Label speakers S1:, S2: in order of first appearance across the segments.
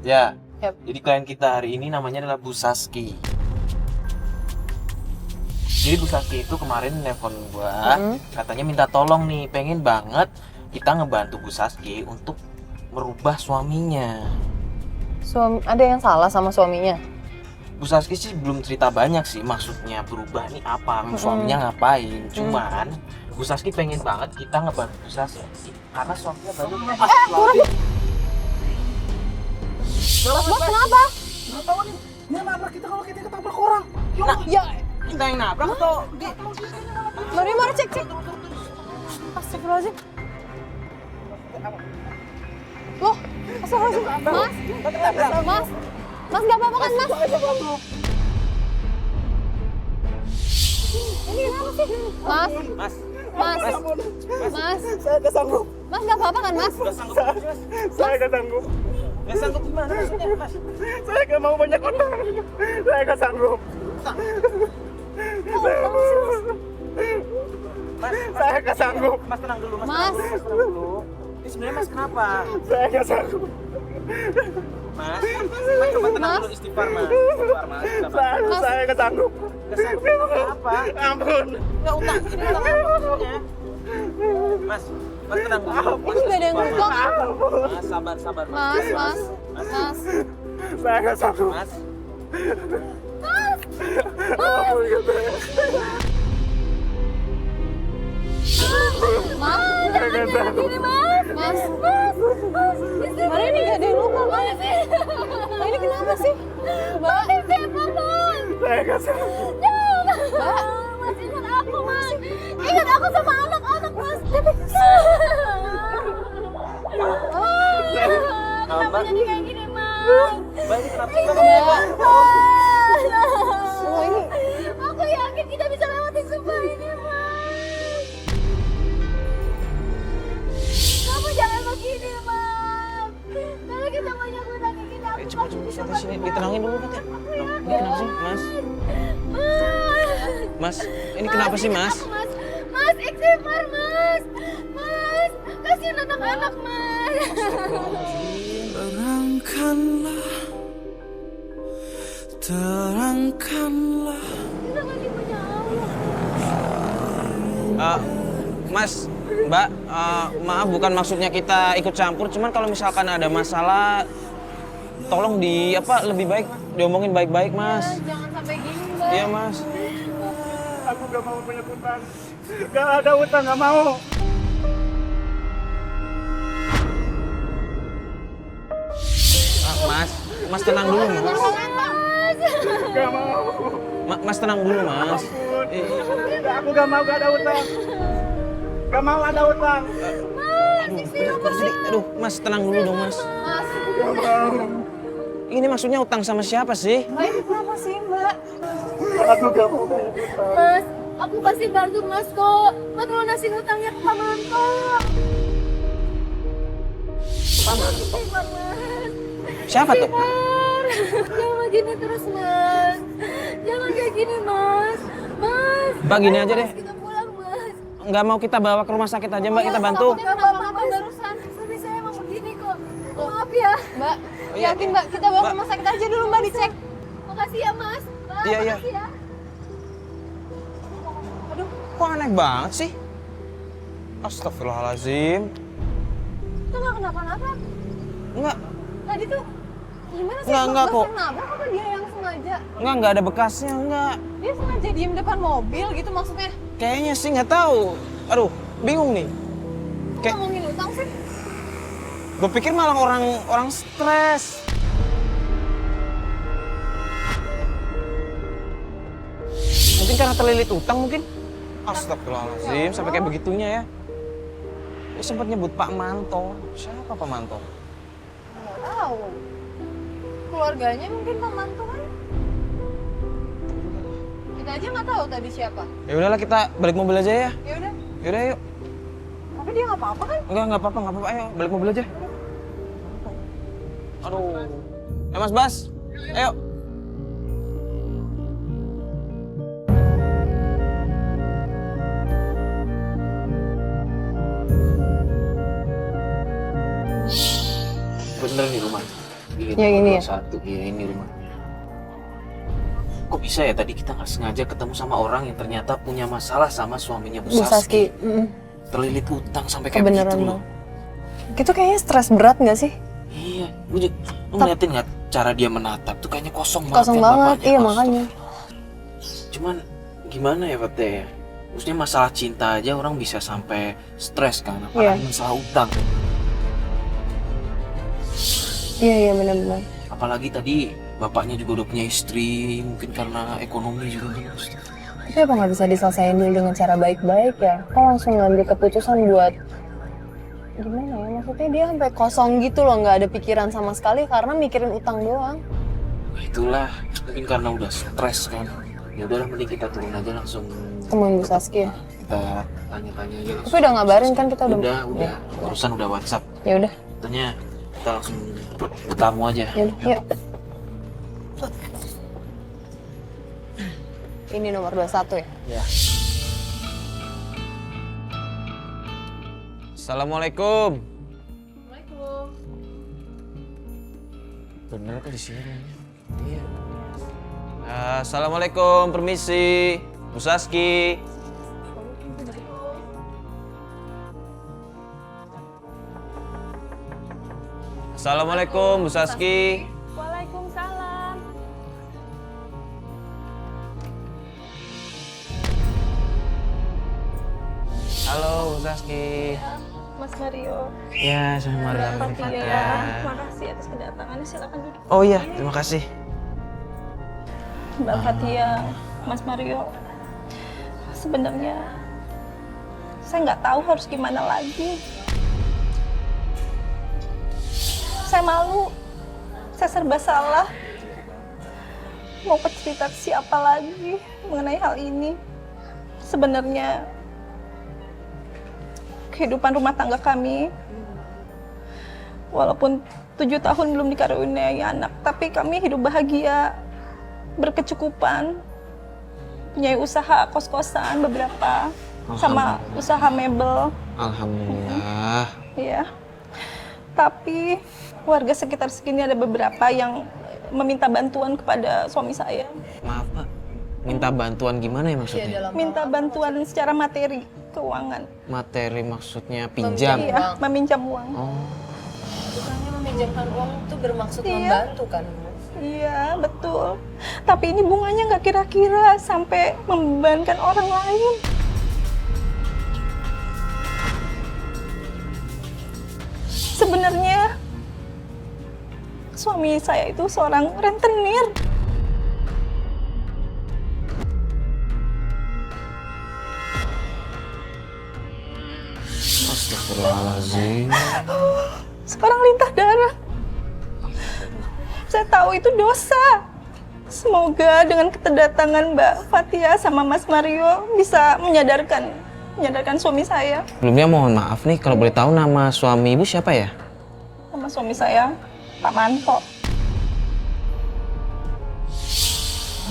S1: Ya.
S2: Yap.
S1: Jadi klien kita hari ini namanya adalah Bu Saski. Jadi Bu Saski itu kemarin nelfon gua, katanya minta tolong nih, pengen banget kita ngebantu Bu Saski untuk merubah suaminya.
S2: Ada yang salah sama suaminya?
S1: Bu Saski sih belum cerita banyak sih maksudnya berubah nih apa, suaminya ngapain. Cuman Bu Saski pengen banget kita ngebantu Bu Saski karena suaminya baru
S2: Mas, kenapa?
S3: Nggak tahu nih, dia nabrak kita kalau kita ketabrak orang.
S1: Nah,
S2: Ya,
S1: kita yang nabrak atau
S2: mari cek. Astagfirullahaladzim. Loh, astagfirullahaladzim. Mas, nggak apa-apa kan, Mas? Ini kenapa sih? Mas.
S3: Saya nggak sanggup.
S2: Mas nggak apa-apa kan, Mas?
S3: Saya nggak sanggup.
S1: nggak sanggup gimana maksudnya, Mas?
S3: Saya nggak mau banyak orang. Saya nggak sanggup. Saya nggak sanggup.
S1: Mas tenang dulu,
S2: Mas.
S1: Tenang dulu. Ini sebenarnya Mas kenapa?
S3: Saya nggak sanggup.
S1: Mas coba tenang dulu, istighfar, Mas. Istighfar, Mas.
S3: Saya nggak sanggup.
S1: Nggak sanggup kenapa?
S3: Ampun.
S1: Nggak utang, ini utang apa maksudnya? Mas tenang dulu.
S2: Ini nggak ada yang ngutang.
S1: Mas, sabar,
S2: Mas.
S3: Saya nggak sanggup.
S1: Mas.
S3: Ampun, gitu. Saya nggak sanggup.
S2: Mas. Mari ini nggak ada yang luka, Mas. Ini kenapa sih? Mbak.
S3: Saya nggak sanggup.
S2: Mbak.
S4: Mas, ingat aku, Mas. Ingat aku sama anak-anak, Mas. Kenapa jadi kayak gini, Mas?
S1: Mbak, ini kenapa?
S2: Oh, ini.
S4: Aku yakin kita bisa lewatin semua ini, Mas. Kamu jangan begini, Mas. Kalau kita banyak utang kita, aku
S1: Coba santai sini, ditenangin dulu nanti. Ini kenapa sih, Mas? Mas, ini kenapa sih, Mas?
S4: Mas, istighfar, Mas. Mas, kasihan anak-anak, Mas.
S3: Terangkanlah.
S4: Kita lagi punya Allah.
S1: Mas, Mbak, maaf bukan maksudnya kita ikut campur, cuman kalau misalkan ada masalah, tolong lebih baik diomongin baik-baik, Mas.
S2: Jangan sampai gini, Mbak.
S1: Iya, Mas.
S3: Aku nggak mau punya utang. Nggak ada utang, nggak mau.
S1: Mas tenang dulu, Mas.
S3: Nggak mau.
S1: Mas tenang dulu, Mas.
S3: Aku nggak mau, nggak ada utang. Nggak mau ada utang.
S1: Aduh, Mas tenang dulu dong, Mas.
S2: Mas.
S3: Nggak mau.
S1: Ini maksudnya utang sama siapa sih?
S2: Mbak, ini kenapa sih, Mbak?
S3: Aku nggak mau punya utang.
S4: Mas, aku pasti bantu Mas kok. Mas lunasin utangnya ke Pak Manto. Istighfar, Mas.
S1: Siapa tuh?
S4: Istighfar. Jangan gini terus, Mas. Jangan kayak gini, Mas. Mas.
S1: Mbak, gini aja deh.
S4: Kita pulang, Mas.
S1: Nggak mau kita bawa ke rumah sakit aja, Mbak, kita bantu.
S4: Nggak apa-apa barusan. Tapi saya emang begini kok. Maaf ya.
S2: Mbak,
S1: iya.
S2: yakin Mbak, kita bawa ke rumah sakit aja dulu, Mbak, dicek.
S4: Makasih ya, Mas. Mbak,
S1: Iya.
S4: makasih ya.
S1: Aduh, kok aneh banget sih? Astagfirullahaladzim.
S2: Itu nggak kenapa-napa.
S1: Enggak,
S2: Tadi tuh gimana sih?
S1: Enggak
S2: Bos
S1: kok.
S2: yang nabrak apa dia yang sengaja?
S1: enggak ada bekasnya, enggak.
S2: Dia sengaja diem depan mobil gitu maksudnya.
S1: Kayaknya sih nggak tahu. Aduh, bingung nih.
S2: Kok
S1: Kayak-
S2: ngomongin utang sih?
S1: Gue pikir malah orang stres. Mungkin karena terlilit utang mungkin. Astagfirullahaladzim, sampai kayak begitunya ya. Dia sempat nyebut Pak Manto. Siapa Pak Manto?
S2: Nggak tahu. Keluarganya mungkin Pak Manto kan? Kita aja nggak tahu tadi siapa.
S1: Ya udahlah, kita balik mobil aja ya.
S2: Ya udah.
S1: Yaudah yuk.
S2: Tapi dia nggak apa-apa kan?
S1: Nggak apa-apa. Ayo, balik mobil aja. Aduh. Mas Bas, ayo. Bener nih rumah. Gini Street
S2: Yang ini ya?
S1: 21. Iya, ini rumahnya. Kok bisa ya tadi kita nggak sengaja ketemu sama orang yang ternyata punya masalah sama suaminya Bu
S2: Bu
S1: Saski.
S2: Saski.
S1: Terlilit utang sampai kayak
S2: Kebeneran
S1: begitu
S2: bang.
S1: loh.
S2: Itu kayaknya stres berat nggak sih?
S1: Iya, lu ngeliatin nggak cara dia menatap tuh kayaknya kosong banget.
S2: Kosong
S1: kan
S2: banget,
S1: bapaknya.
S2: iya makanya.
S1: Cuman gimana ya Pak Teh? Maksudnya masalah cinta aja orang bisa sampai stres kan, apalagi masalah utang.
S2: Iya benar-benar.
S1: Apalagi tadi bapaknya juga udah punya istri, mungkin karena ekonomi juga kan.
S2: Tapi apa nggak bisa diselesaikan dulu dengan cara baik-baik ya? Kok langsung ngambil keputusan buat gimana ya? Maksudnya dia sampai kosong gitu loh, nggak ada pikiran sama sekali karena mikirin utang doang.
S1: Nah, itulah mungkin karena udah stres kan. Ya udahlah mending kita turun aja langsung.
S2: Temuin Bu Saski ya?
S1: Kita tanya-tanya aja.
S2: Tapi udah ngabarin kan kita udah.
S1: Udah. Urusan udah WhatsApp.
S2: Ya udah.
S1: Katanya kita langsung bertamu aja.
S2: Ya udah. Yuk. Ini nomor 21 ya?
S1: Ya. Assalamualaikum.
S4: Assalamualaikum.
S1: Bener kok di sini. Iya. Assalamualaikum, permisi. Bu Saski. Assalamualaikum, Bu Saski.
S4: Waalaikumsalam.
S1: Halo, Bu Saski.
S4: Mas Mario.
S1: Ya, saya Mariam.
S4: Ya, makasih atas kedatangannya. Silakan duduk.
S1: Oh iya, terima kasih.
S4: Mbak Fatia, Mas Mario. Sebenarnya saya nggak tahu harus gimana lagi. Saya malu, saya serba salah. Mau cerita ke siapa lagi mengenai hal ini? Sebenarnya kehidupan rumah tangga kami, walaupun 7 tahun belum dikaruniai anak, tapi kami hidup bahagia, berkecukupan, punya usaha kos-kosan beberapa, sama usaha mebel.
S1: Alhamdulillah.
S4: Iya. Tapi warga sekitar sini ada beberapa yang meminta bantuan kepada suami saya.
S1: Maaf Pak, minta bantuan gimana ya maksudnya?
S4: Minta bantuan secara materi, keuangan.
S1: Materi maksudnya pinjam?
S4: Iya, meminjam uang.
S1: Oh,
S2: Bukannya meminjamkan uang itu bermaksud
S4: Iya.
S2: membantu kan?
S4: Iya, betul. Tapi ini bunganya nggak kira-kira sampai membebankan orang lain. Sebenarnya suami saya itu seorang rentenir.
S1: astagfirullahaladzim.
S4: Seorang lintah darah. Saya tahu itu dosa. Semoga dengan kedatangan Mbak Fatia sama Mas Mario bisa menyadarkan suami saya.
S1: Sebelumnya mohon maaf nih, kalau boleh tahu nama suami ibu siapa ya?
S4: Sama suami saya, Pak Manto.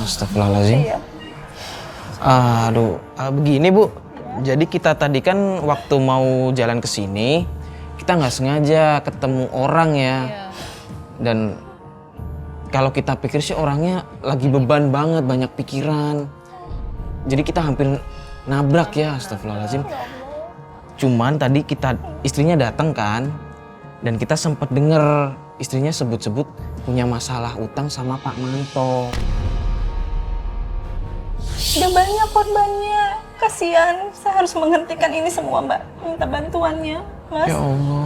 S1: Astagfirullahaladzim.
S4: Iya.
S1: Aduh, begini Bu. Jadi kita tadi kan waktu mau jalan ke sini, kita nggak sengaja ketemu orang ya. Dan kalau kita pikir sih orangnya lagi beban banget, banyak pikiran. Jadi kita hampir nabrak ya, astagfirullahaladzim. Cuman tadi istrinya datang kan, dan kita sempat denger istrinya sebut-sebut punya masalah utang sama Pak Manto.
S4: Udah banyak korbannya. Kasihan, saya harus menghentikan ini semua, Mbak. Minta bantuannya, Mas.
S1: Ya Allah.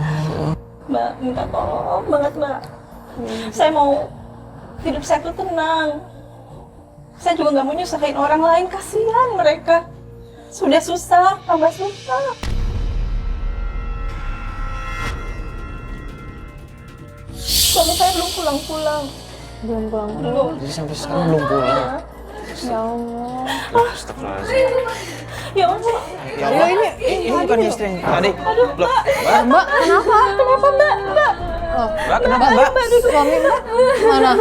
S4: Mbak, minta tolong banget, Mbak. Saya mau hidup saya tuh tenang. Saya juga nggak mau nyusahin orang lain. Kasihan mereka. Sudah susah, tambah susah. Suami saya belum pulang-pulang.
S2: Belum pulang.
S4: Belum.
S1: Jadi sampai sekarang belum pulang.
S2: Ya Allah.
S1: Astagfirullahaladzim.
S4: Ya Allah.
S1: Ya Allah, ini bukan istrinya tadi. Loh,
S2: Mbak, kenapa?
S4: Kenapa, Mbak? Mbak?
S1: Mbak, kenapa Mbak?
S2: Suami Mbak mana?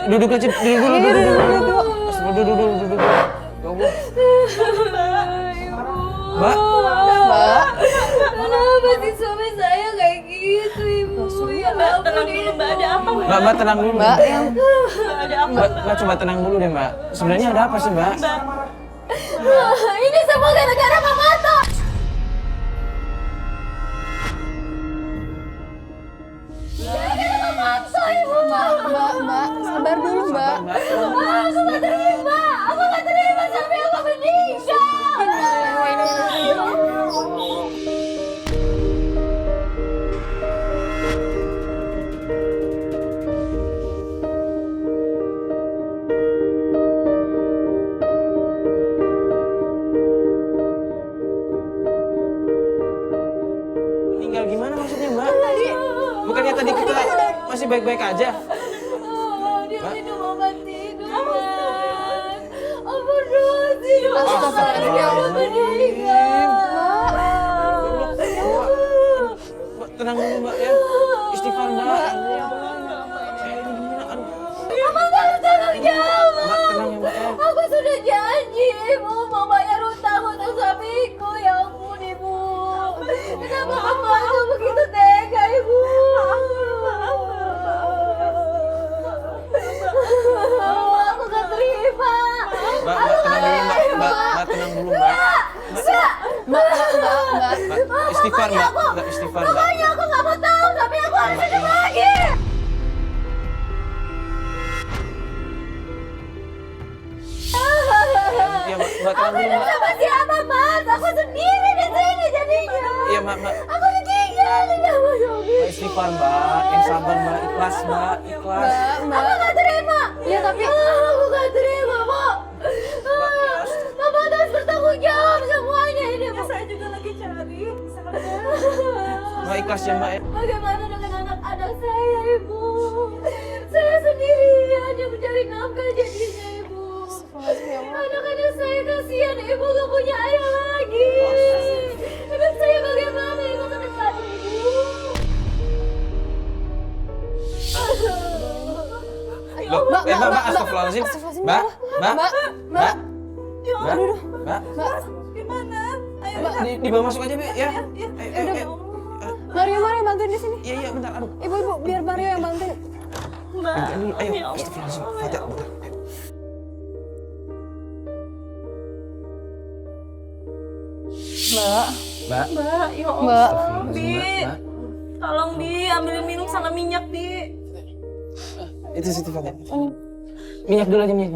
S1: Duduk aja, duduk. Duduk. Ya Allah. Mbak,
S2: Mbak,
S4: Kenapa sih suami saya kayak gitu, Ibu? Ya Mbak, tenang dulu Mbak, ada apa Mbak?
S1: Mbak tenang dulu.
S2: Mbak, yang
S4: Mbak, ada apa?
S1: Mbak coba tenang dulu deh Mbak. Sebenarnya ada apa sih Mbak?
S2: ini semua gara-gara Mama Ato. Mbak, sabar dulu Mbak.
S1: Aku nggak terima.
S2: Aku nggak terima sampai aku meninggal.
S1: Meninggal gimana maksudnya Mbak? Bukannya tadi kita masih baik-baik aja?
S2: Dia minum obat tidur, Mas. Overdosis. Astagfirullahaladzim, aku meninggal.
S1: Mbak tenang dulu Mbak ya. Istighfar Mbak. Saya ini gimana? Aduh.
S2: Mama nggak bertanggung jawab.
S1: Mbak tenang ya Mbak ya.
S2: Aku sudah janji, Ibu, mau bayar utang suamiku. Ya ampun, Ibu. Kenapa kamu aku begitu tega, Ibu? Aku gak terima.
S1: Mbak tenang dulu Mbak. Mbak tenang dulu Mbak. Mbak, istighfar Mbak. Mbak istighfar Mbak.
S2: Pokoknya aku gak mau tahu, tapi aku harus hidup lagi.
S1: Iya Mbak tenang dulu Mbak.
S2: Sama siapa, Mas? Aku sendiri di sini jadinya.
S1: Iya Mbak.
S2: Aku ditinggalin sama suami.
S1: Mbak istighfar Mbak. Yang sabar Mbak. Ikhlas Mbak. Ikhlas.
S2: Aku gak terima. Ya tapi aku gak terima, Bu. Mama harus bertanggung jawab semuanya ini, Bu.
S4: Saya juga lagi cari.
S1: Mbak ikhlas ya Mbak ya.
S2: Bagaimana dengan anak-anak saya, Ibu? Saya sendirian yang mencari nafkah jadinya, Ibu. Anak-anak saya kasihan, Ibu gak punya ayah lagi. Hidup saya bagaimana, Ibu ke depan, Ibu?
S1: Loh, Mbak, astagfirullahaladzim. Mbak, Mbak, Mbak, Mbak,
S4: Gimana? Ayo,
S1: Mbak, dibawa masuk aja, Mbak, ya. Ayo.
S2: Mario bantuin di sini.
S1: Iya, bentar, aduh.
S2: Ibu, biar Mario yang bantuin.
S4: Mbak.
S1: Ayo,
S4: Ya Allah.
S1: astagfirullahaladzim. Fatih, bentar. Ayo.
S2: Mbak,
S1: Mbak,
S4: Mbak, ya
S2: Mbak.
S4: Allah, Bi.
S1: Mbak.
S4: Tolong Bi, ambilin minum sama minyak, Bi.
S1: Itu situ Fatih. Minyak dulu aja, minyak.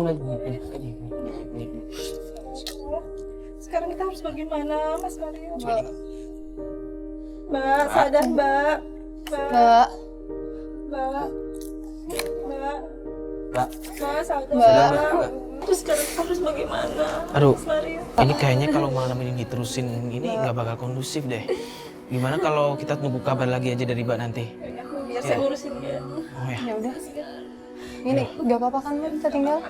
S4: Sekarang kita harus bagaimana, Mas Mario? Mbak, sadar, Mbak.
S2: Mbak,
S4: Mbak. Mbak.
S1: Mbak.
S4: Mbak, sadar.
S1: Mbak.
S4: Terus sekarang kita harus bagaimana?
S1: Aduh,
S4: Mas Mario.
S1: ini kayaknya kalau malam ini diterusin ini nggak bakal kondusif deh. Gimana kalau kita tunggu kabar lagi aja dari Mbak nanti?
S4: Biar saya urusin dia.
S1: Oh ya,
S2: ya udah. Ini gak apa-apa kan, Mbak? Kita tinggal.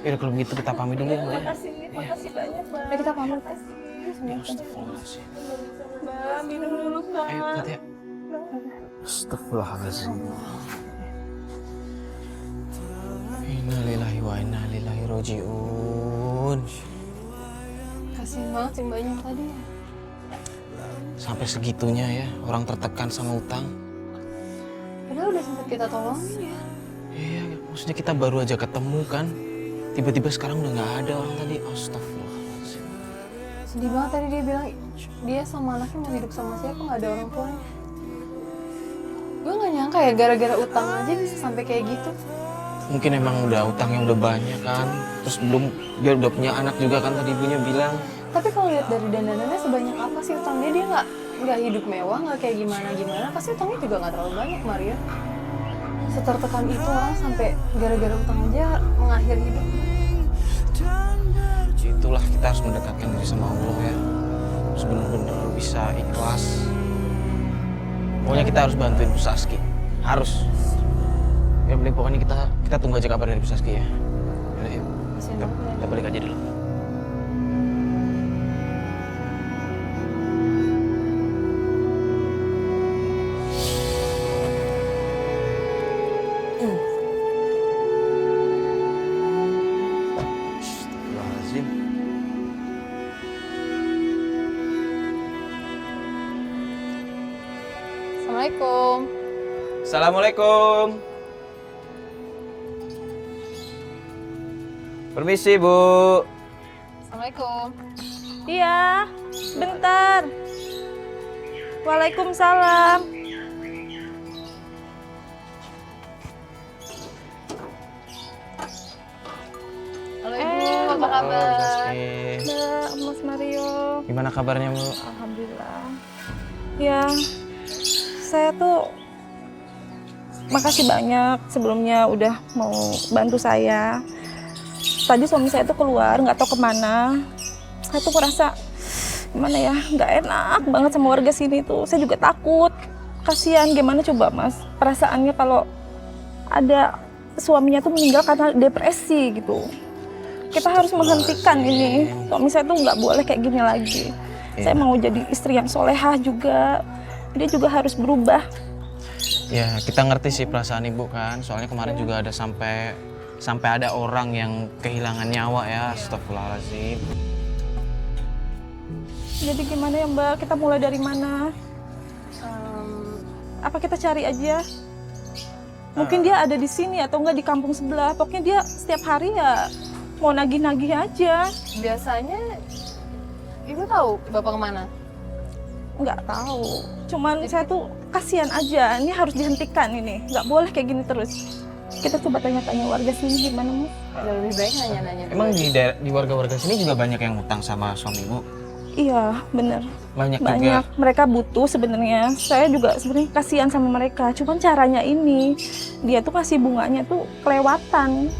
S1: yaudah kalau begitu kita pamit dulu ya Mbak ya.
S4: Makasih banyak, Mbak.
S2: Udah kita pamit.
S1: Ya, astagfirullahaladzim.
S4: Mbak, minum dulu, Mbak.
S1: Ayo, Fatih. Astagfirullahaladzim. Innalillahi wa inna ilaihi raji'un.
S2: Kasian banget sih Mbaknya tadi.
S1: Sampai segitunya ya, orang tertekan sama utang.
S2: Padahal udah sempat kita tolongin ya.
S1: Iya, maksudnya kita baru aja ketemu kan. Tiba-tiba sekarang udah nggak ada orang tadi. Astagfirullahaladzim.
S2: Sedih banget tadi dia bilang dia sama anaknya mau hidup sama siapa, nggak ada orang tuanya. Gue nggak nyangka ya gara-gara utang aja bisa sampai kayak gitu.
S1: Mungkin emang udah utangnya udah banyak kan. Terus belum dia udah punya anak juga kan tadi ibunya bilang.
S2: Tapi kalau lihat dari dandanannya sebanyak apa sih utangnya, dia nggak hidup mewah, nggak kayak gimana. Pasti utangnya juga nggak terlalu banyak, Maria. Setertekan itu orang sampai gara-gara utang aja mengakhiri hidup.
S1: Itulah kita harus mendekatkan diri sama Allah ya. Harus benar-benar bisa ikhlas. Pokoknya kita harus bantuin Bu Saski. Harus. Ya boleh, pokoknya kita tunggu aja kabar dari Bu Saski ya. Yaudah, yuk. Kita balik aja dulu. Astagfirullahaladzim.
S2: Assalamualaikum.
S1: Assalamualaikum. Permisi, Bu.
S2: Assalamualaikum.
S4: Iya, bentar. Waalaikumsalam.
S2: Halo Ibu, apa kabar?
S4: Mbak, Mas Mario.
S1: Gimana kabarnya, Bu?
S4: Alhamdulillah. Ya, saya tuh makasih banyak sebelumnya udah mau bantu saya. Tadi suami saya tuh keluar, nggak tahu kemana. Saya tuh merasa gimana ya, nggak enak banget sama warga sini tuh. Saya juga takut. Kasihan, gimana coba Mas perasaannya kalau ada suaminya tuh meninggal karena depresi gitu. Kita harus menghentikan ini. Suami saya tuh nggak boleh kayak gini lagi. Saya mau jadi istri yang solehah juga. Dia juga harus berubah.
S1: Ya, kita ngerti sih perasaan Ibu kan. Soalnya kemarin juga ada sampai ada orang yang kehilangan nyawa ya. Astagfirullahaladzim.
S4: Jadi gimana ya Mbak? Kita mulai dari mana? Apa kita cari aja? Mungkin dia ada di sini atau enggak di kampung sebelah. Pokoknya dia setiap hari ya mau nagih-nagih aja.
S2: Biasanya Ibu tahu Bapak kemana?
S4: Nggak tahu. Cuman saya tuh kasihan aja. Ini harus dihentikan ini. Nggak boleh kayak gini terus. Kita coba tanya-tanya warga sini gimana Mas?
S2: Lebih baik nanya-nanya.
S1: Emang di warga-warga sini juga banyak yang ngutang sama suami Ibu?
S4: Iya, bener.
S1: Banyak
S4: Banyak.
S1: juga.
S4: Mereka butuh sebenarnya. Saya juga sebenarnya kasihan sama mereka. Cuman caranya ini, dia tuh kasih bunganya tuh kelewatan.